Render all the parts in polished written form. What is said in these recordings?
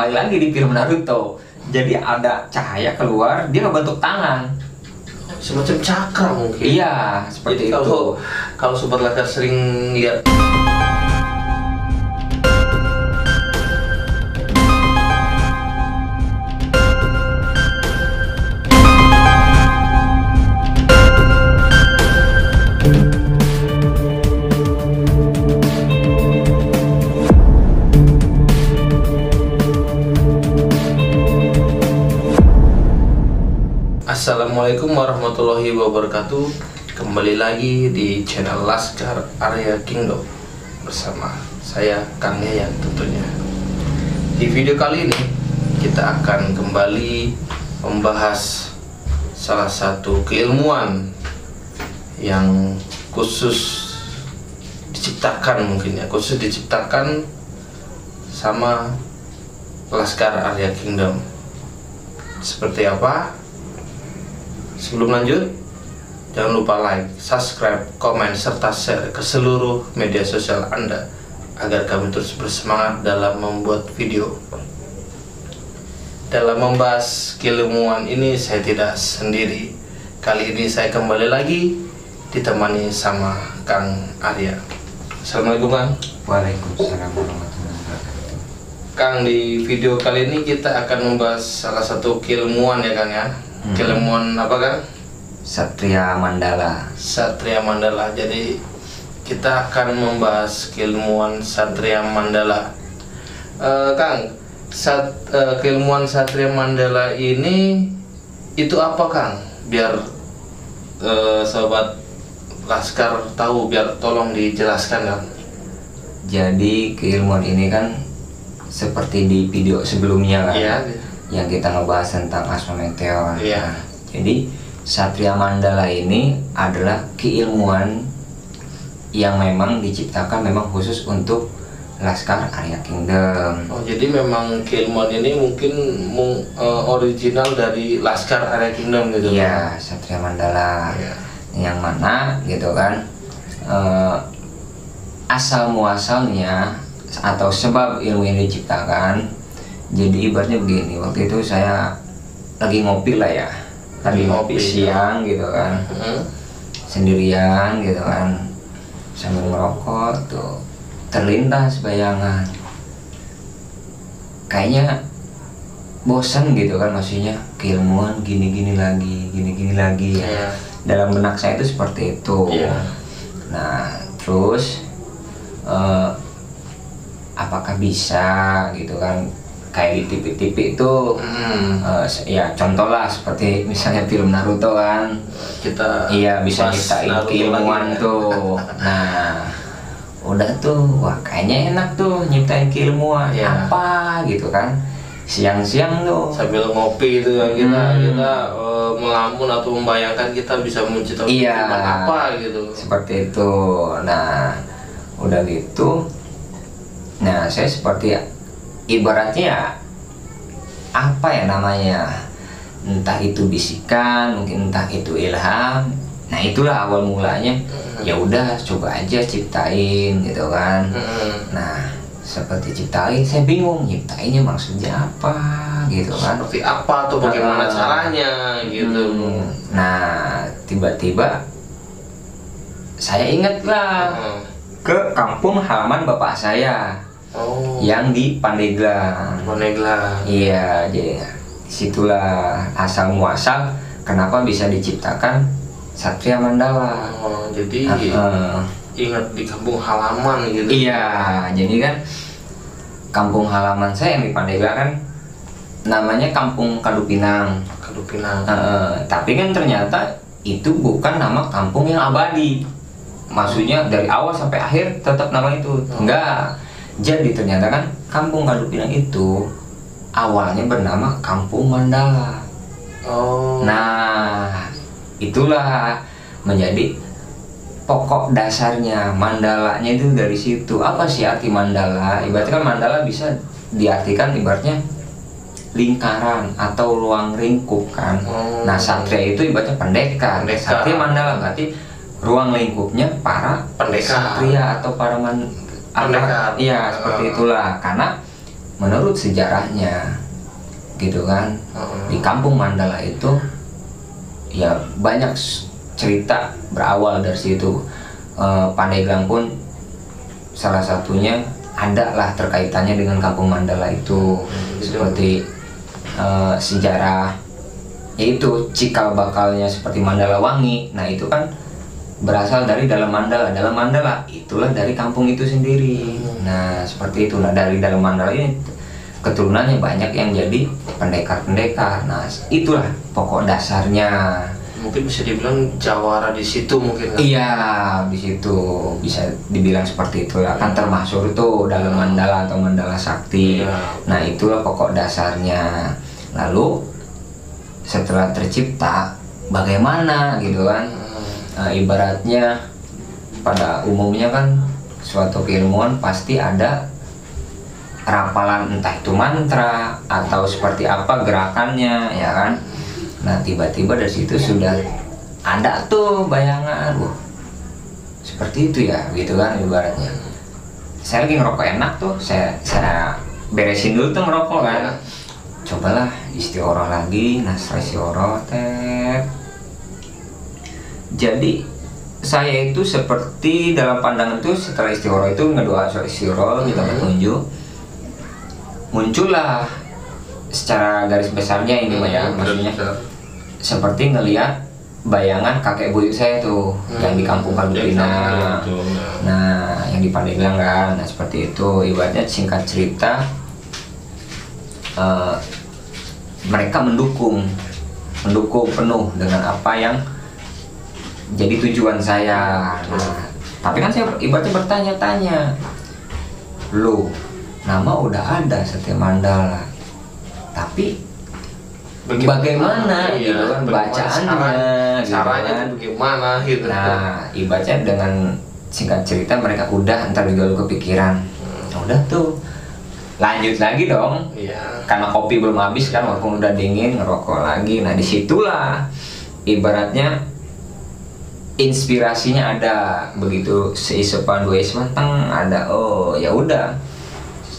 kembali lagi di film Naruto. Jadi ada cahaya keluar, dia ngebentuk tangan. Semacam cakra mungkin. Iya, seperti jadi itu. Kalau Sobat Laskar sering lihat Assalamualaikum warahmatullahi wabarakatuh. Kembali lagi di channel Laskar Arya Kingdom bersama saya Kang Yayan tentunya. Di video kali ini kita akan kembali membahas salah satu keilmuan yang khusus diciptakan khusus diciptakan sama Laskar Arya Kingdom. Seperti apa? Sebelum lanjut, jangan lupa like, subscribe, komen, serta share ke seluruh media sosial Anda agar kami terus bersemangat dalam membuat video. Dalam membahas keilmuan ini saya tidak sendiri. Kali ini saya kembali lagi ditemani sama Kang Arya. Assalamualaikum Kang. Waalaikumsalam warahmatullahi wabarakatuh. Kang, di video kali ini kita akan membahas salah satu keilmuan ya Kang ya. Keilmuan apa Kang? Satria Mandala. Satria Mandala. Jadi kita akan membahas keilmuan Satria Mandala. Kang, keilmuan Satria Mandala ini itu apa Kang? Biar sobat Laskar tahu, biar tolong dijelaskan Kang. Jadi keilmuan ini kan seperti di video sebelumnya kan, Iya. yang kita ngebahas tentang asma meteor. Iya. Nah, jadi Satria Mandala ini adalah keilmuan yang memang diciptakan memang khusus untuk Laskar Arya Kingdom. Oh, jadi memang keilmuan ini mungkin original dari Laskar Arya Kingdom gitu. Iya, Satria Mandala. Iya. Yang mana gitu kan, asal muasalnya atau sebab ilmu ini diciptakan. Jadi ibaratnya begini, waktu itu saya lagi ngopi lah ya, lagi ngopi siang gitu kan, sendirian gitu kan, sambil merokok tuh terlintas bayangan, kayaknya bosan gitu kan, maksudnya keilmuan gini-gini lagi ya. Iya. Dalam benak saya itu seperti itu. Iya. Nah terus apakah bisa gitu kan, kayak di TV-TV itu ya contoh lah seperti misalnya film Naruto kan, Kita iya bisa pas nyiptain Naruto keilmuan lagi. tuh. Nah udah tuh, wah kayaknya enak tuh nyiptain keilmuan. Iya. Apa gitu kan, siang-siang tuh sambil ngopi itu ya, kita melamun atau membayangkan kita bisa menciptakan Iya. keilmuan apa gitu. seperti itu. Nah udah gitu, nah saya seperti ibaratnya apa ya namanya, entah itu bisikan, mungkin entah itu ilham. Nah itulah awal mulanya. Ya udah coba aja ciptain gitu kan. Nah seperti ciptain, saya bingung nyiptainnya maksudnya apa gitu kan, Seperti apa atau bagaimana caranya gitu. Nah tiba-tiba saya ingat lah ke kampung halaman bapak saya Oh, yang di Pandeglang. Monegla. Iya, jadi disitulah asal muasal kenapa bisa diciptakan Satria Mandala. Oh, jadi Heeh. ingat di kampung halaman gitu. Iya, jadi kan kampung halaman saya yang di Pandeglang kan namanya Kampung Kadupinang. Kadupinang. Tapi kan ternyata itu bukan nama kampung yang abadi. Maksudnya dari awal sampai akhir tetap nama itu. Enggak. Jadi ternyata kan Kampung Kadupinang itu awalnya bernama Kampung Mandala. Oh. Nah, itulah menjadi pokok dasarnya. Mandalanya itu dari situ. Apa sih arti mandala? Ibaratnya kan mandala bisa diartikan ibaratnya lingkaran atau ruang lingkup kan. Nah satria itu ibaratnya pendekar. Satria mandala berarti ruang lingkupnya para pendekar satria atau para pendekar. Iya seperti itulah, karena menurut sejarahnya gitu kan, di kampung Mandala itu ya banyak cerita berawal dari situ. Pandeglang pun salah satunya ada lah terkaitannya dengan kampung Mandala itu, seperti sejarah yaitu cikal bakalnya seperti Mandala Wangi. Nah itu kan berasal dari dalam Mandala. Dalam Mandala itulah dari kampung itu sendiri. Nah seperti itu. Nah dari dalam Mandala ini keturunannya banyak yang jadi pendekar-pendekar. Nah itulah pokok dasarnya. Mungkin bisa dibilang jawara di situ mungkin. Iya, di situ bisa dibilang seperti itu ya. Kan termasuk itu dalam Mandala atau Mandala Sakti. Nah, itulah pokok dasarnya. Lalu setelah tercipta bagaimana gitu kan? Ibaratnya pada umumnya kan suatu keilmuan pasti ada rapalan, entah itu mantra atau seperti apa gerakannya ya kan. Nah tiba-tiba dari situ sudah ada tuh bayangan, wah seperti itu ya gitu kan ibaratnya. Saya lagi ngerokok enak tuh, saya beresin dulu tuh ngerokok kan. Cobalah istiqoroh lagi, nasra istiqoroh teh. Jadi saya itu seperti dalam pandangan tuh setelah istiqoroh itu ngedoa istiqoroh kita petunjuk, muncullah secara garis besarnya ini ya maksudnya seperti ngelihat bayangan kakek buyut saya tuh yang di kampung Kalupina. Nah yang di Pandeglang kan. Nah seperti itu ibaratnya singkat cerita mereka mendukung penuh dengan apa yang jadi tujuan saya. Nah, tapi kan saya ibaratnya bertanya-tanya, loh nama udah ada Satya Mandala, tapi bagaimana gitu kan bacaannya, caranya gitu kan. Bagaimana gitu. Nah ibaratnya dengan singkat cerita mereka udah ntar juga lu kepikiran. Udah tuh lanjut lagi dong. Karena kopi belum habis kan, walaupun udah dingin ngerokok lagi. Nah disitulah ibaratnya inspirasinya ada. Begitu seisepan dua ismateng ada, oh ya udah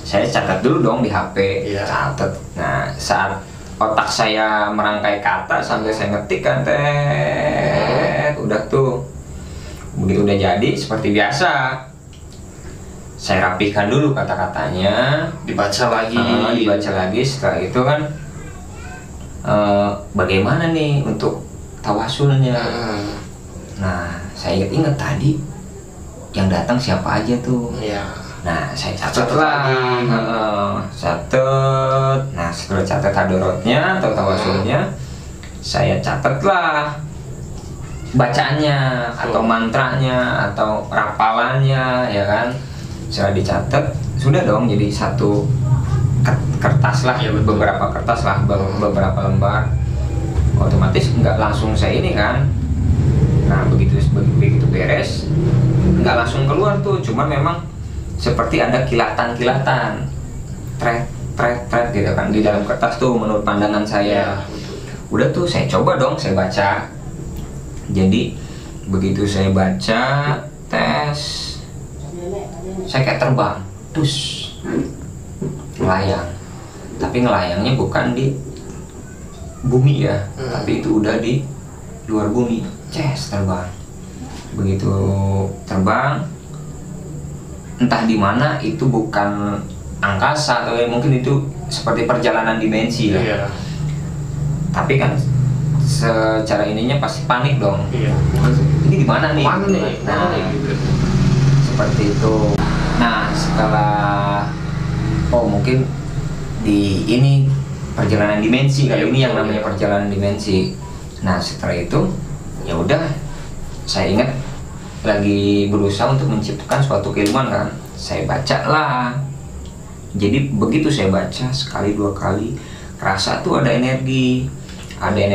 saya catat dulu dong di HP. Catat. Nah saat otak saya merangkai kata sambil saya ngetik kan udah tuh. Begitu udah jadi seperti biasa saya rapihkan dulu kata-katanya, dibaca lagi. Setelah itu kan bagaimana nih untuk tawasulnya. Nah saya ingat tadi yang datang siapa aja tuh. Nah saya catat lah, catat. Nah setelah catat hadorotnya atau tawasulnya, saya catat lah bacaannya atau mantranya atau rapalannya ya kan. Setelah dicatat sudah dong jadi satu kertas lah, beberapa kertas lah, beberapa lembar. Otomatis nggak langsung saya ini kan. Nah begitu beres nggak langsung keluar tuh, cuman memang seperti ada kilatan-kilatan, tret gitu kan di dalam kertas tuh menurut pandangan saya. Udah tuh saya coba dong, saya baca. Jadi begitu saya baca, tes, saya kayak terbang, ngelayang. Tapi ngelayangnya bukan di bumi ya, tapi itu udah di luar bumi, terbang. Begitu terbang, entah di mana itu bukan angkasa atau mungkin itu seperti perjalanan dimensi lah. Tapi kan secara ininya pasti panik dong. Ini di mana nih? Nah, seperti itu. Nah, setelah mungkin di ini perjalanan dimensi kali ini yang namanya perjalanan dimensi. Nah, setelah itu ya udah saya ingat lagi berusaha untuk menciptakan suatu keilmuan kan, saya baca lah. Jadi begitu saya baca sekali dua kali, kerasa tuh ada energi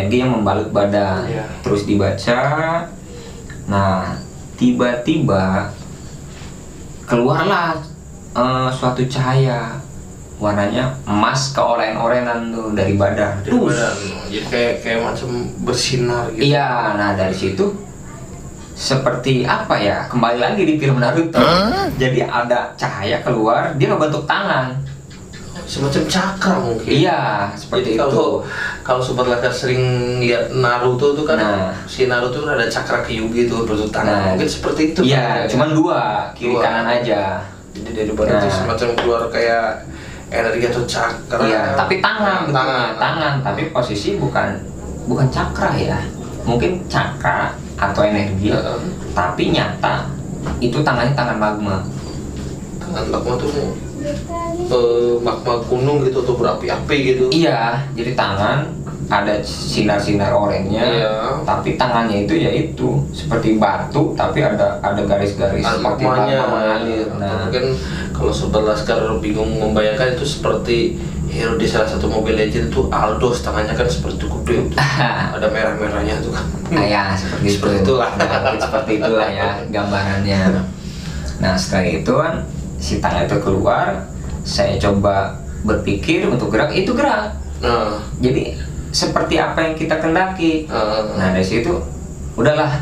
yang membalut badan. Terus dibaca, nah tiba-tiba keluarlah suatu cahaya warnanya emas keoren-orenan tuh dari badan. Jadi kayak macam bersinar gitu. Iya, nah dari situ seperti apa ya, kembali lagi di film Naruto. Jadi ada cahaya keluar, dia ngebentuk tangan. semacam cakra mungkin. Iya, seperti Jadi itu. kalau Sobat Laskar sering lihat Naruto tuh kan, Nah. si Naruto kan ada cakra Kyuubi tuh bentuk tangan. Nah. Mungkin seperti itu. Iya, kan? cuman dua, kiri Dua. kanan aja. Jadi dari badan itu Nah. semacam keluar kayak energi atau cakra. Iya, tapi tangan, tangan, tangan, tapi posisi bukan cakra ya. Mungkin cakra atau energi, tapi nyata itu tangannya tangan magma. Tangan magma tuh magma gunung gitu atau berapi-api gitu. Iya, jadi tangan ada sinar-sinar oranye, Iya. tapi tangannya itu ya itu seperti batu, tapi ada garis-garis Ada seperti magmanya magma mengalir. Nah, mungkin kalau Sobat Laskar bingung membayangkan itu seperti hero di salah satu Mobile Legends itu Aldos, tangannya kan seperti kuda itu. Ada merah-merahnya tuh kan. ya seperti itu. Seperti itulah. Nah, seperti itulah ya gambarannya. Nah, setelah itu kan si tangan itu keluar, saya coba berpikir untuk gerak, itu gerak. Nah, Jadi seperti apa yang kita kendaki. Nah, dari situ udahlah.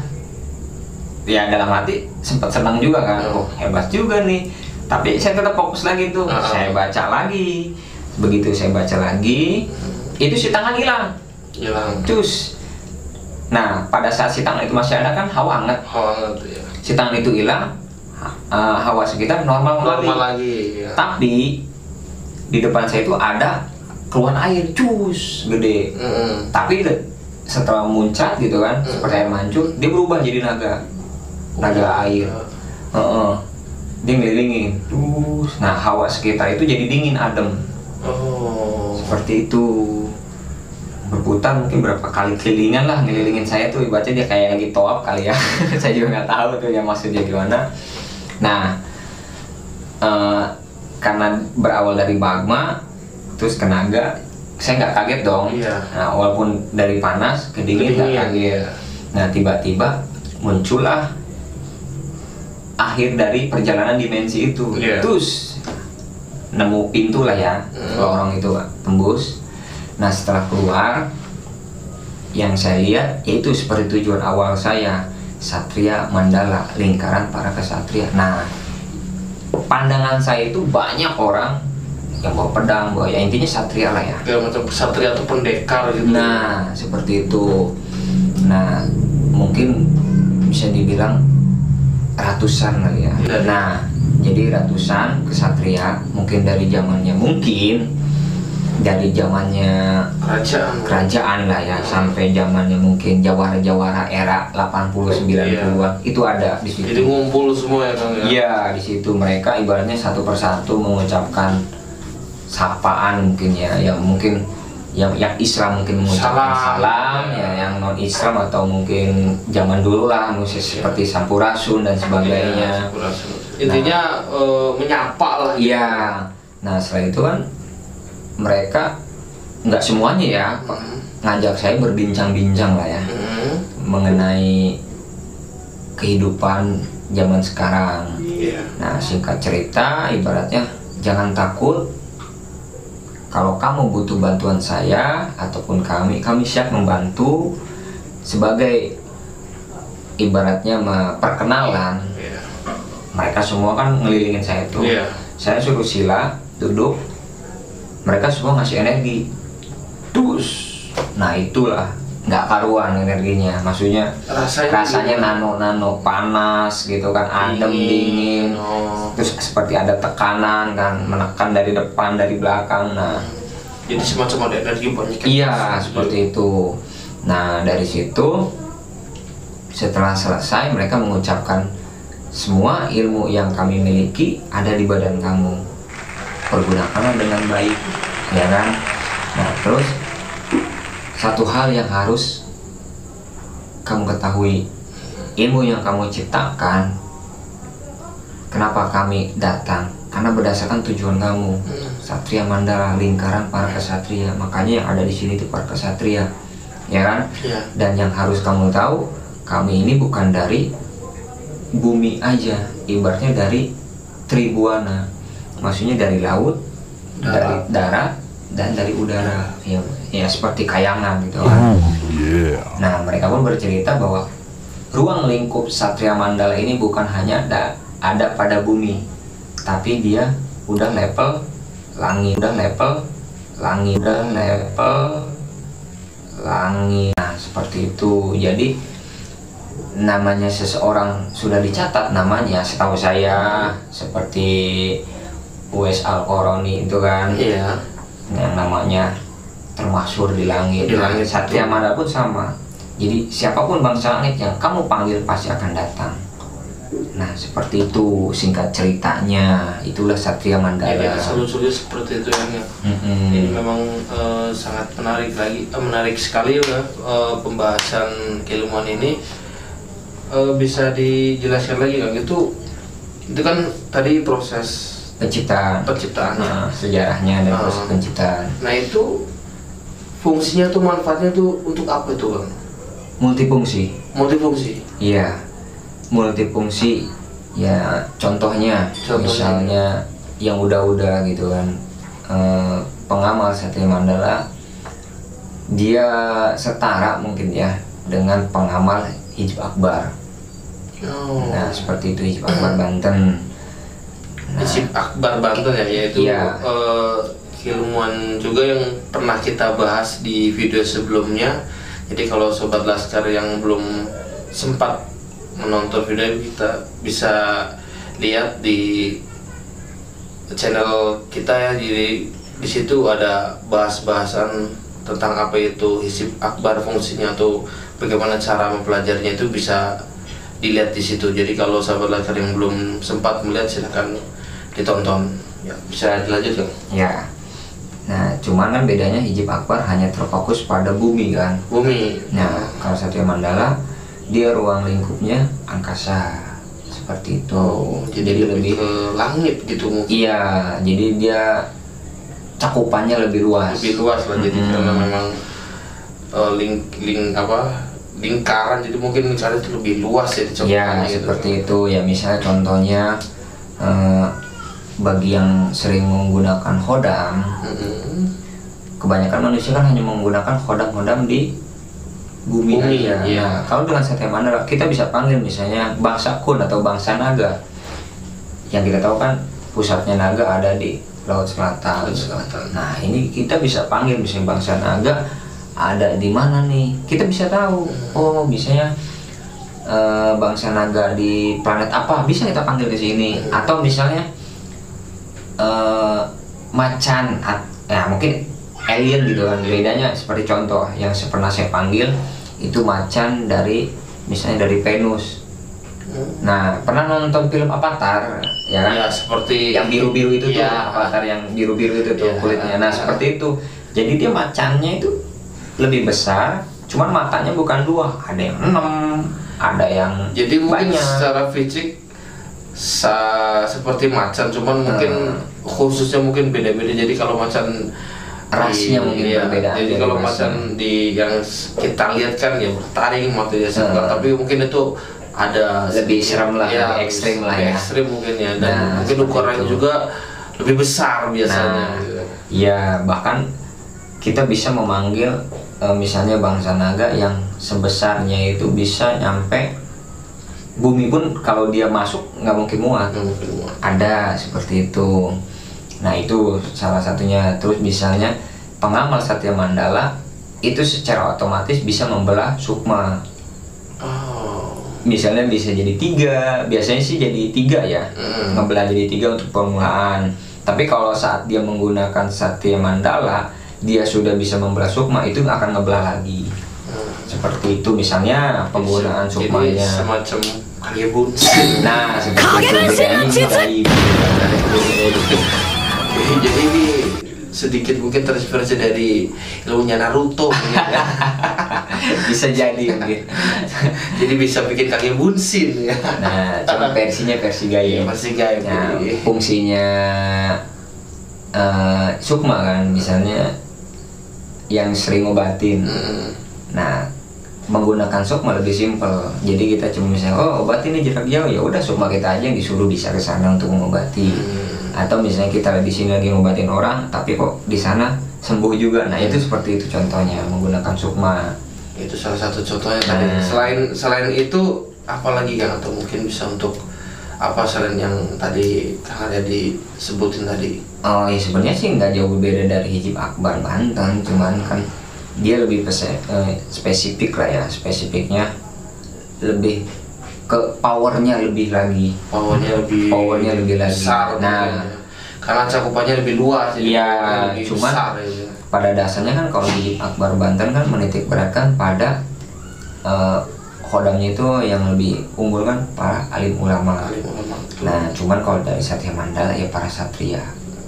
Ya dalam hati sempat senang juga kan. Oh, hebat juga nih. Tapi saya tetap fokus lagi tuh. Saya baca lagi. Begitu saya baca lagi, itu si tangan hilang. hilang. Cus. Nah, pada saat si tangan itu masih ada kan hawa hangat. Hangat ya. Si tangan itu hilang, hawa sekitar normal Normal lagi. lagi. Ya. Tapi di depan saya itu ada keluar air, cus, gede. Tapi setelah muncat gitu kan, seperti air mancur, dia berubah jadi naga air. Dia ngelilingin, terus. Nah, hawa sekitar itu jadi dingin, adem. Oh. Seperti itu. Berputar mungkin berapa kali kelilingan lah, ngelilingin saya tuh. Ibaratnya dia kayak lagi toap kali ya. Saya juga nggak tahu tuh yang maksudnya gimana. Nah, karena berawal dari magma, terus ke naga, saya nggak kaget dong. Iya. Nah, walaupun dari panas ke dingin nggak kaget. Nah, tiba-tiba muncullah akhir dari perjalanan dimensi itu. Iya. Terus nemu pintu lah ya, lorong itu tembus. Nah, setelah keluar, yang saya lihat yaitu seperti tujuan awal saya, Satria Mandala, lingkaran para kesatria. Nah, pandangan saya itu banyak orang yang bawa pedang, bawa ya intinya satria lah ya. Kayak macam satria atau pendekar gitu. Nah, seperti itu. Nah, mungkin bisa dibilang ratusan kali ya. Iya. Nah, jadi ratusan kesatria, mungkin dari zamannya kerajaan lah ya, sampai zamannya mungkin jawara-jawara era 80-90-an itu ada di situ. Jadi ngumpul semua ya Kang ya. Iya, di situ mereka ibaratnya satu persatu mengucapkan sapaan mungkin ya, yang mungkin yang Islam mungkin mengucapkan salam, ya yang non Islam atau mungkin zaman dulu lah musik seperti Sampurasun dan sebagainya. Intinya menyapa lah. Iya. Nah, setelah itu kan mereka nggak semuanya ya ngajak saya berbincang-bincang lah ya mengenai kehidupan zaman sekarang. Iya. Nah, singkat cerita, ibaratnya jangan takut. Kalau kamu butuh bantuan saya ataupun kami siap membantu sebagai ibaratnya perkenalan. Iya. Mereka semua kan ngelilingin saya tuh. Iya. Saya suruh sila, duduk. Mereka semua ngasih energi. Terus, nah itulah nggak karuan energinya. Maksudnya rasanya nano panas gitu kan, adem dingin. Terus seperti ada tekanan kan, menekan dari depan dari belakang. Nah, jadi semacam ada energi banyak. iya seperti itu. Nah, dari situ setelah selesai mereka mengucapkan semua ilmu yang kami miliki ada di badan kamu, pergunakanlah dengan baik, ya kan. Nah, terus satu hal yang harus kamu ketahui, ilmu yang kamu ciptakan, kenapa kami datang? Karena berdasarkan tujuan kamu, Satria Mandala, lingkaran para kesatria. Makanya yang ada di sini itu para kesatria, ya kan? Iya. Dan yang harus kamu tahu, kami ini bukan dari bumi aja, ibaratnya dari Tribuana, maksudnya dari laut, dari darat, dan dari udara, ya seperti kayangan gitu kan. Nah, mereka pun bercerita bahwa ruang lingkup Satria Mandala ini bukan hanya ada pada bumi, tapi dia udah level langit, udah level langit, udah level langit. Nah seperti itu. Jadi namanya seseorang sudah dicatat namanya, setahu saya seperti Uwais Al-Qarani itu kan, Iya. yang namanya termasyhur di langit. Di langit. Satria Mandala pun sama. Jadi siapapun bangsa langit yang kamu panggil pasti akan datang. Nah seperti itu singkat ceritanya, itulah Satria Mandala. Ya, solusinya seperti itu ya. Ini memang sangat menarik sekali ya pembahasan keilmuan ini. Bisa dijelaskan lagi nggak gitu? Itu kan tadi proses penciptaannya, Nah, sejarahnya dan proses penciptaan. Nah itu fungsinya tuh, manfaatnya tuh untuk apa itu Bang? Multifungsi. Iya, multifungsi. Ya contohnya misalnya yang udah gitu kan, pengamal Satria Mandala dia setara mungkin ya dengan pengamal Hizb Akbar. Nah seperti itu, Hizb Akbar Banten. Hizb Akbar Banten ya, yaitu keilmuan juga yang pernah kita bahas di video sebelumnya. Jadi kalau Sobat Laskar yang belum sempat menonton video kita bisa lihat di channel kita ya. Jadi di situ ada bahas-bahasan tentang apa itu Hizb Akbar, fungsinya atau bagaimana cara mempelajarinya, itu bisa dilihat di situ. Jadi kalau sahabat Laskar yang belum sempat melihat silahkan ditonton. Ya, bisa dilanjutkan. Ya. Nah, cuman kan bedanya Hizb Akbar hanya terfokus pada bumi kan. Bumi. Nah, kalau Satria Mandala dia ruang lingkupnya angkasa. Seperti itu. Jadi lebih ke langit gitu mungkin. Iya, jadi dia cakupannya lebih luas. Lebih luas lah, jadi karena memang lingkaran, jadi mungkin lingkaran itu lebih luas ya Ya gitu. Seperti itu ya, misalnya contohnya bagi yang sering menggunakan khodam, kebanyakan manusia kan hanya menggunakan khodam di bumi aja. Iya. Nah, kalau dengan Satria Mandala kita bisa panggil misalnya bangsa Kun atau bangsa Naga. Yang kita tahu kan pusatnya Naga ada di Laut Selatan. Nah ini kita bisa panggil misalnya bangsa Naga ada di mana nih, kita bisa tahu. Oh misalnya bangsa Naga di planet apa, bisa kita panggil ke sini. Atau misalnya macan, ya mungkin alien gitu kan. Bedanya seperti contoh yang pernah saya panggil itu macan dari misalnya dari Venus. Nah, pernah nonton film Avatar ya kan? Ya, seperti yang biru-biru itu tuh, ya. Avatar yang biru-biru itu tuh kulitnya. Nah, seperti itu. Jadi dia macannya itu lebih besar, cuman matanya bukan 2, ada yang 6, ada yang jadi mungkin banyak. Secara fisik seperti macan, cuman mungkin khususnya mungkin beda-beda. Jadi kalau macan rasnya mungkin berbeda. Jadi kalau macan yang kita lihat kan ya bertaring matanya sebelah, tapi mungkin itu ada lebih serem lah, ya, lebih ekstrim lah ya. Ekstrim mungkin ya, dan mungkin ukurannya juga lebih besar biasanya. Ya bahkan kita bisa memanggil misalnya bangsa Naga yang sebesarnya itu bisa nyampe bumi pun kalau dia masuk nggak mungkin muat. Ada seperti itu. Nah itu salah satunya. Terus misalnya pengamal Satria Mandala itu secara otomatis bisa membelah sukma. Misalnya bisa jadi 3, biasanya sih jadi 3 ya, ngebelah jadi 3 untuk permulaan. Tapi kalau saat dia menggunakan Satria Mandala, dia sudah bisa membelah sukma, itu akan ngebelah lagi. Seperti itu misalnya penggunaan sukmanya. Jadi semacam kagibun. Nah seperti itu bedanya. Jadi ini sedikit mungkin terinspirasi dari ilmunya Naruto. Bisa jadi mungkin. Jadi bisa bikin kaki bunsin ya. Nah, cuma versinya versi gaib. Versi gaib. Nah, fungsinya sukma kan, misalnya yang sering ngobatin. Nah, menggunakan sukma lebih simpel. Jadi kita cuma misalnya, oh obatin nih jarak jauh, ya udah sukma kita aja yang disuruh bisa ke sana untuk mengobati. Atau misalnya kita di sini lagi ngobatin orang, tapi kok di sana sembuh juga. Nah, itu seperti itu contohnya menggunakan sukma. Itu salah satu contohnya tadi. Selain itu apalagi kan, atau mungkin bisa untuk apa selain yang tadi Kang Arya disebutin tadi? Oh ya sebenarnya sih nggak jauh berbeda dari hijab akbar Banten, cuman kan dia lebih spesifik lah ya, spesifiknya lebih ke powernya lebih lagi, powernya lebih lagi. besar Nah, mungkin ya. Karena cakupannya lebih luas, jadi iya, powernya lebih cuman besar gitu. pada dasarnya kan kalau hijab akbar Banten kan menitik beratkan pada khodamnya itu yang lebih unggul kan para alim ulama. Nah, cuman kalau dari Satya Mandala ya para satria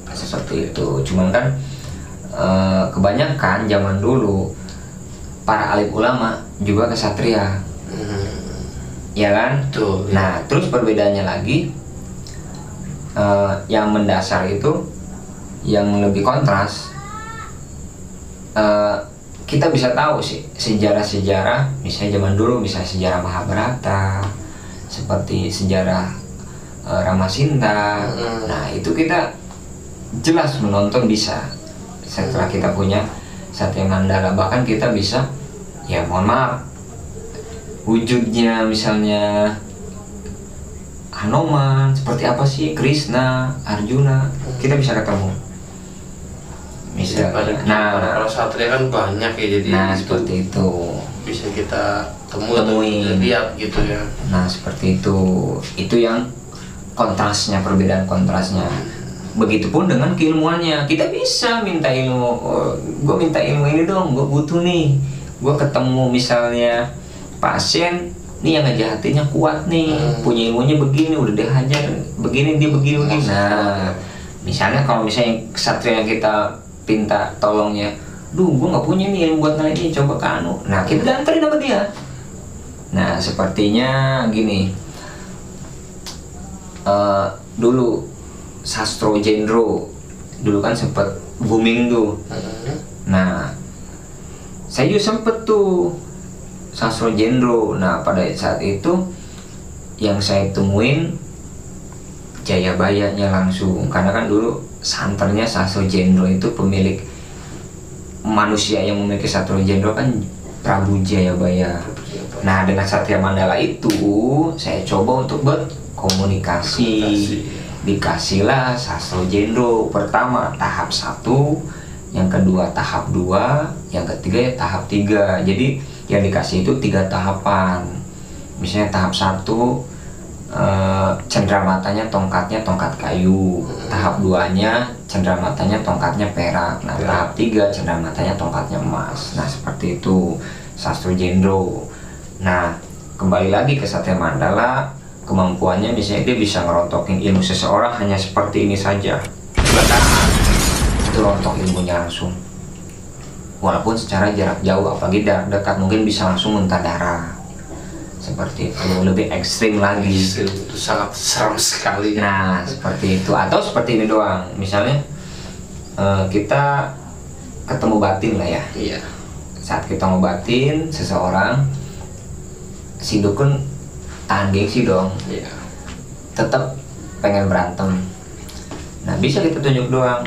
seperti itu. Cuman kan kebanyakan zaman dulu para alim ulama juga kesatria, ya kan? Betul, Nah, terus perbedaannya lagi yang mendasar itu yang lebih kontras. Kita bisa tahu sih sejarah-sejarah, misalnya zaman dulu misalnya sejarah Mahabharata, seperti sejarah Ramasinta. Nah, itu kita jelas menonton bisa setelah kita punya Satya Mandala. Bahkan kita bisa, ya mohon maaf, wujudnya misalnya Hanuman seperti apa sih, Krishna, Arjuna, kita bisa ketemu misalnya. Nah, kalau satria kan banyak ya, jadi nah itu seperti itu bisa kita temuin, lihat gitu ya. Nah seperti itu yang kontrasnya, perbedaan kontrasnya. Begitupun dengan keilmuannya, kita bisa minta ilmu, gue minta ilmu ini dong, gue butuh nih, gue ketemu misalnya pasien nih yang ngejahatinnya kuat nih, punya ilmunya begini, udah dihajar begini, dia begini. Nah, misalnya kalau misalnya kesatria yang kita pinta tolongnya, duh gue nggak punya nih ilmu buat ini, coba ke anu. Nah, kita diantarin sama dia. Nah, sepertinya gini, dulu Sastro Jendro dulu kan sempet booming tuh. Nah, saya juga sempet tuh Sastro Jendro. Nah, pada saat itu yang saya temuin Jayabayanya langsung, karena kan dulu santernya Sastro Jendro itu pemilik manusia yang memiliki Sastro Jendro kan Prabu Jayabaya. Nah, dengan Satya Mandala itu saya coba untuk berkomunikasi. Dikasihlah Sastro Jendro pertama tahap 1, yang kedua tahap 2, yang ketiga ya tahap 3. Jadi yang dikasih itu 3 tahapan. Misalnya tahap 1 cendramatanya tongkatnya tongkat kayu, tahap 2-nya cendramatanya tongkatnya perak. Nah, tahap 3 cendramatanya tongkatnya emas. Nah, seperti itu Sastro Jendro. Nah, kembali lagi ke Satya Mandala, kemampuannya misalnya dia bisa ngerontokin ilmu seseorang hanya seperti ini saja, itu rontok ilmunya langsung, walaupun secara jarak jauh, apalagi dekat mungkin bisa langsung muntah darah. Seperti itu, lebih ekstrim lagi. Itu sangat seram sekali. Nah, seperti itu. Atau seperti ini doang, misalnya kita ketemu batin lah ya. Iya. Saat kita ngobatin seseorang, si dukun tahan gengsi dong. Iya. Tetap pengen berantem. Nah, bisa kita tunjuk doang.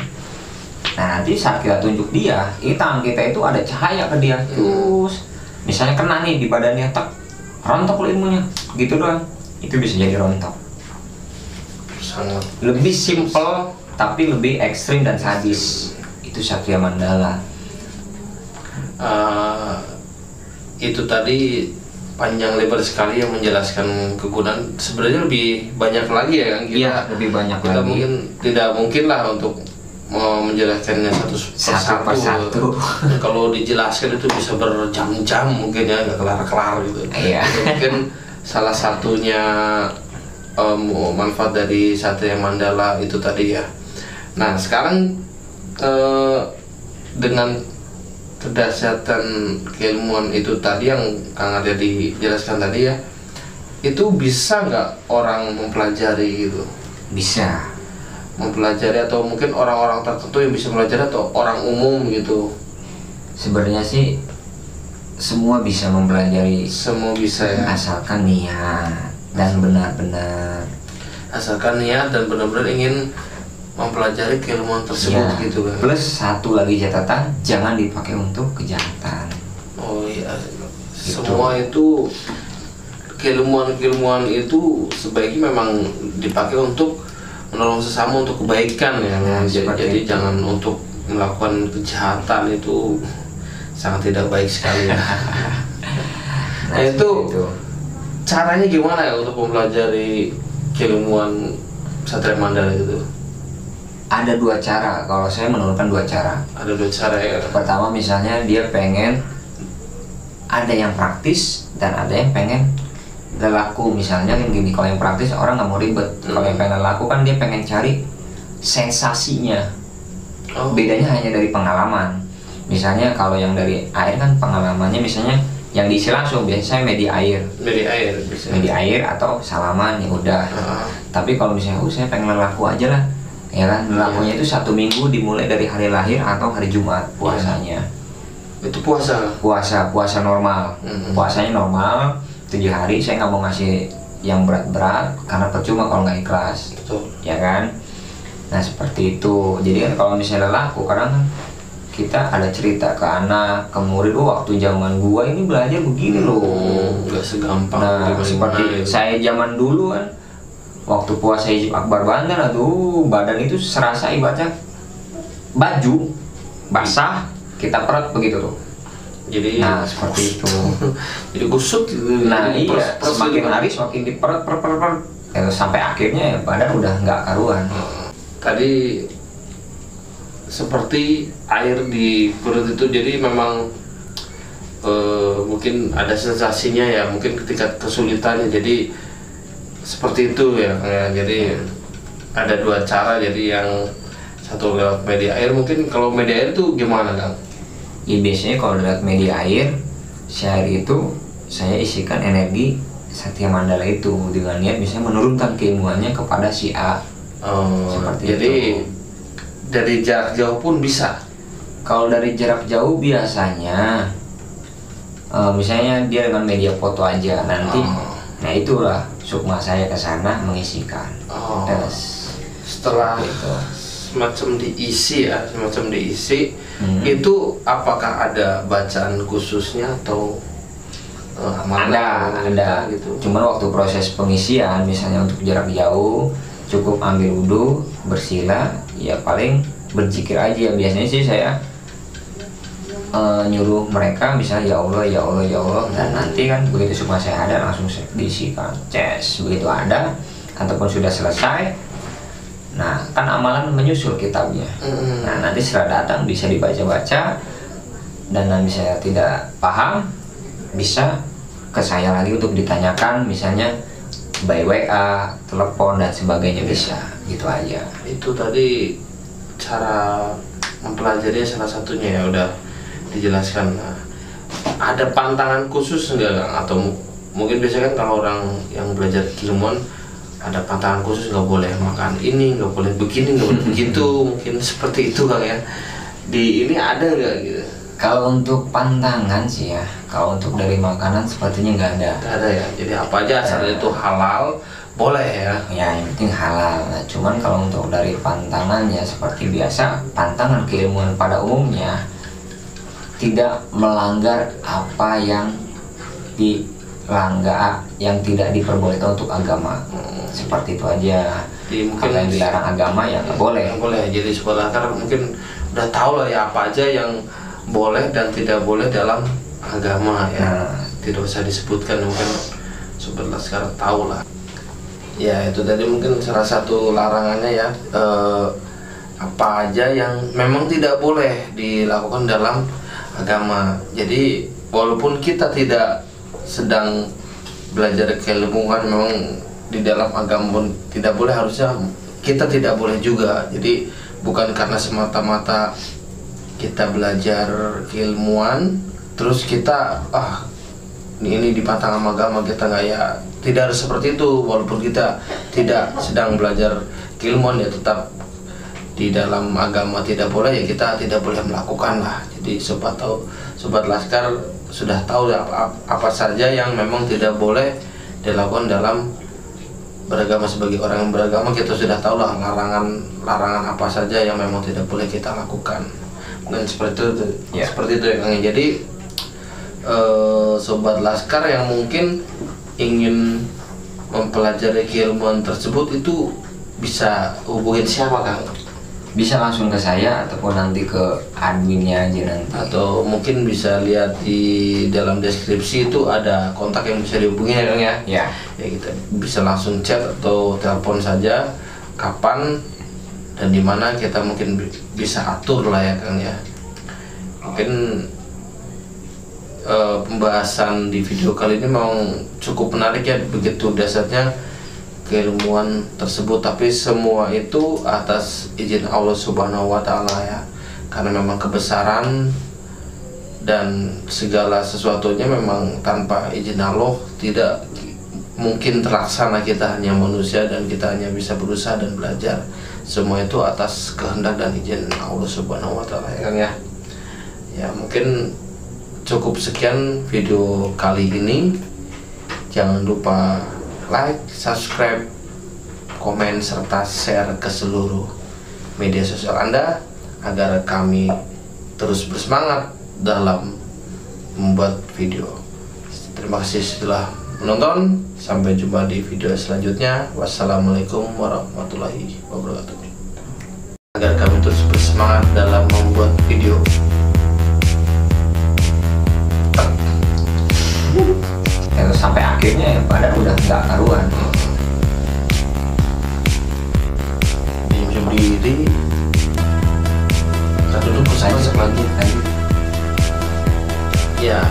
Nah, nanti saat kita tunjuk dia, tangan kita itu ada cahaya ke dia. Terus misalnya kena nih di badannya, tak rontok lo ilmunya, gitu doang. Itu bisa jadi rontok. Sangat Lebih simple tapi lebih ekstrim dan sadis. Itu Satya Mandala. Itu tadi panjang lebar sekali yang menjelaskan kegunaan. Sebenarnya lebih banyak lagi ya kan kita. Iya, lebih banyak kita lagi. mungkin tidak mungkin lah untuk menjelaskannya satu persatu. Kalau dijelaskan itu bisa berjam-jam mungkin ya, nggak kelar-kelar gitu. Iya. Mungkin salah satunya manfaat dari Satya Mandala itu tadi ya. Nah, sekarang dengan kedahsyatan keilmuan itu tadi yang Kang Arya dijelaskan tadi ya, itu bisa nggak orang mempelajari gitu? Bisa. Mempelajari, atau mungkin orang-orang tertentu yang bisa belajar, atau orang umum gitu? Sebenarnya sih semua bisa mempelajari. Semua bisa ya, Asalkan niat dan benar-benar. asalkan niat dan benar-benar ingin mempelajari keilmuan tersebut Ya, gitu kan. plus satu lagi catatan, jangan dipakai untuk kejahatan. Oh iya, semua itu keilmuan itu sebaiknya memang dipakai untuk menolong sesama untuk kebaikan ya. Nah, Jadi itu. jangan untuk melakukan kejahatan, itu sangat tidak baik sekali ya. Nah, itu seperti itu. caranya gimana ya untuk mempelajari keilmuan Satria Mandala itu? Ada dua cara, kalau saya menurunkan dua cara. Ada dua cara ya. Pertama misalnya dia pengen, ada yang praktis dan ada yang pengen lelaku. Misalnya kan gini, kalau yang praktis orang nggak mau ribet. Kalau yang pengen lelaku kan dia pengen cari sensasinya. Bedanya hanya dari pengalaman. Misalnya kalau yang dari air kan pengalamannya misalnya yang diisi langsung, biasanya media air. Media air atau salaman ya udah. Tapi kalau misalnya saya pengen lelaku aja lah, ya kan, lelakunya itu 1 minggu dimulai dari hari lahir atau hari Jumat puasanya. Itu puasa normal. Puasanya normal 7 hari. Saya nggak mau ngasih yang berat-berat karena percuma kalau nggak ikhlas. Betul. Ya kan. Nah seperti itu. Jadi kan kalau misalnya lelaku, kadang kan kita ada cerita ke anak, ke murid, waktu zaman gua ini belajar begini loh. Nggak segampang. Nah seperti saya zaman dulu kan, waktu puasa hijab akbar banten, aduh badan itu serasa ibaratnya baju basah kita peret begitu tuh. Jadi nah seperti itu. Jadi kusut gitu. Nah iya, semakin hari semakin diperet sampai akhirnya ya badan udah nggak karuan. Tadi seperti air di perut itu, jadi memang mungkin ada sensasinya ya, mungkin ketika kesulitannya, jadi seperti itu ya. Jadi ada dua cara, jadi yang satu lewat media air. Mungkin kalau media air itu gimana Kang? Ya biasanya kalau lewat media air, sehari itu saya isikan energi Satria Mandala itu dengan niat misalnya menurunkan keilmuannya kepada si A. Seperti jadi itu. Dari jarak jauh pun bisa. Kalau dari jarak jauh biasanya misalnya dia dengan media foto aja nanti. Nah itulah sukma saya ke sana mengisikan. Setelah itu semacam diisi itu apakah ada bacaan khususnya atau ada gitu? Cuman waktu proses pengisian misalnya untuk jarak jauh cukup ambil wudhu, bersila, ya paling berzikir aja. Biasanya sih saya nyuruh mereka misalnya ya Allah ya Allah ya Allah, dan nanti kan begitu sukma saya ada langsung diisikan begitu ada ataupun sudah selesai. Nah kan amalan menyusul kitabnya. Nah nanti setelah datang bisa dibaca-baca, dan nanti saya tidak paham bisa ke saya lagi untuk ditanyakan, misalnya by WA, telepon dan sebagainya bisa. Gitu aja. Itu tadi cara mempelajarinya salah satunya ya udah dijelaskan. Nah, ada pantangan khusus enggak Kang? Atau mungkin biasanya kan kalau orang yang belajar keilmuan ada pantangan khusus, nggak boleh makan ini, nggak boleh begini, nggak boleh begitu, mungkin seperti itu Kang ya. Di ini ada nggak gitu? Kalau untuk pantangan sih ya, kalau untuk dari makanan sepertinya nggak ada. Nggak ada ya. Jadi apa aja asal itu halal boleh ya. Ya yang penting halal. Nah, cuman kalau untuk dari pantangan ya seperti biasa, pantangan keilmuan pada umumnya tidak melanggar apa yang dilanggar, yang tidak diperbolehkan untuk agama. Seperti itu aja. Jadi mungkin apa yang dilarang agama ya nggak boleh. Nggak boleh. Jadi sekolah kan mungkin udah tahu lah ya apa aja yang boleh dan tidak boleh dalam agama ya. Tidak usah disebutkan, mungkin Sobat Laskar tahu lah. Ya itu tadi mungkin salah satu larangannya ya, apa aja yang memang tidak boleh dilakukan dalam agama. Jadi walaupun kita tidak sedang belajar keilmuan, memang di dalam agama pun tidak boleh, harusnya kita tidak boleh juga. Jadi bukan karena semata-mata kita belajar keilmuan terus kita ini dipantang sama agama kita nggak, ya tidak harus seperti itu. Walaupun kita tidak sedang belajar keilmuan ya tetap di dalam agama tidak boleh, ya kita tidak boleh melakukan lah. Jadi sobat Laskar sudah tahu apa saja yang memang tidak boleh dilakukan dalam beragama. Sebagai orang yang beragama kita sudah tahu lah larangan apa saja yang memang tidak boleh kita lakukan. Mungkin seperti itu ya. Seperti itu ya Kang. Jadi sobat Laskar yang mungkin ingin mempelajari keilmuan tersebut itu bisa hubungin siapa Kang? Bisa langsung ke saya ataupun nanti ke adminnya aja nanti. Atau mungkin bisa lihat di dalam deskripsi itu ada kontak yang bisa dihubungi ya Kang ya. Ya. Ya kita bisa langsung chat atau telepon saja kapan dan dimana kita mungkin bisa atur lah ya Kang ya. Mungkin pembahasan di video kali ini memang cukup menarik ya, begitu dasarnya keilmuan tersebut, tapi semua itu atas izin Allah Subhanahu wa Ta'ala ya, karena memang kebesaran dan segala sesuatunya memang tanpa izin Allah tidak mungkin terlaksana. Kita hanya manusia dan kita hanya bisa berusaha dan belajar. Semua itu atas kehendak dan izin Allah Subhanahu wa Ta'ala ya kan ya. Ya mungkin cukup sekian video kali ini. Jangan lupa like, subscribe, komen, serta share ke seluruh media sosial Anda agar kami terus bersemangat dalam membuat video. Terima kasih sudah menonton. Sampai jumpa di video selanjutnya. Wassalamualaikum warahmatullahi wabarakatuh. Agar kami terus bersemangat dalam membuat video. Terus sampai akhirnya ya padahal udah nggak karuan. Bisa berdiri. Kita duduk Saya lagi. lanjut. Ya.